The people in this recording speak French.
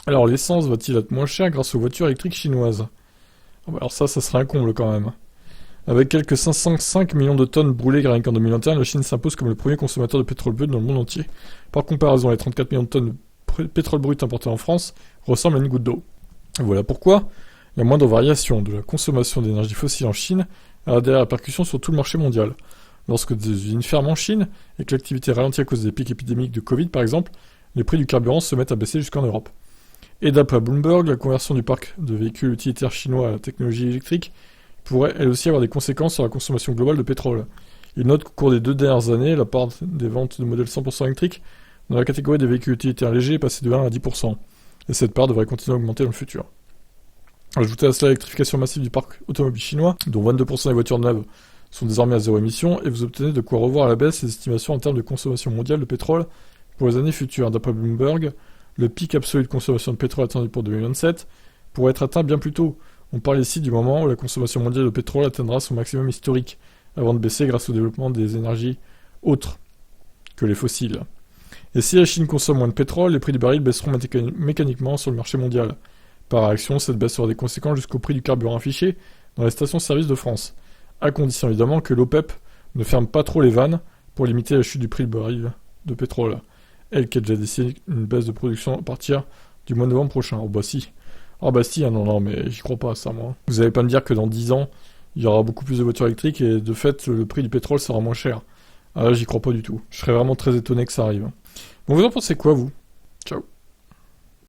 Alors l'essence va-t-il être moins cher grâce aux voitures électriques chinoises? Ah bah alors ça serait un comble quand même. Avec quelques 505 millions de tonnes brûlées rien qu'en 2021, la Chine s'impose comme le premier consommateur de pétrole brut dans le monde entier. Par comparaison, les 34 millions de tonnes de pétrole brut importés en France ressemblent à une goutte d'eau. Voilà pourquoi la moindre variation de la consommation d'énergie fossile en Chine a des répercussions sur tout le marché mondial. Lorsque des usines ferment en Chine et que l'activité ralentit à cause des pics épidémiques de Covid par exemple, les prix du carburant se mettent à baisser jusqu'en Europe. Et d'après Bloomberg, la conversion du parc de véhicules utilitaires chinois à la technologie électrique pourrait elle aussi avoir des conséquences sur la consommation globale de pétrole. Il note qu'au cours des 2 dernières années, la part des ventes de modèles 100% électriques dans la catégorie des véhicules utilitaires légers est passée de 1 à 10%, et cette part devrait continuer à augmenter dans le futur. Ajouté à cela l'électrification massive du parc automobile chinois, dont 22% des voitures neuves sont désormais à zéro émission, et vous obtenez de quoi revoir à la baisse les estimations en termes de consommation mondiale de pétrole pour les années futures. D'après Bloomberg, le pic absolu de consommation de pétrole attendu pour 2027 pourrait être atteint bien plus tôt. On parle ici du moment où la consommation mondiale de pétrole atteindra son maximum historique, avant de baisser grâce au développement des énergies autres que les fossiles. Et si la Chine consomme moins de pétrole, les prix du baril baisseront mécaniquement sur le marché mondial. Par réaction, cette baisse aura des conséquences jusqu'au prix du carburant affiché dans les stations-service de France, à condition évidemment que l'OPEP ne ferme pas trop les vannes pour limiter la chute du prix du baril de pétrole, elle qui a déjà décidé une baisse de production à partir du mois de novembre prochain. Oh bah si. Ah bah si, non, mais j'y crois pas à ça, moi. Vous allez pas me dire que dans 10 ans, il y aura beaucoup plus de voitures électriques et de fait, le prix du pétrole sera moins cher. Ah là, j'y crois pas du tout. Je serais vraiment très étonné que ça arrive. Bon, vous en pensez quoi, vous? Ciao.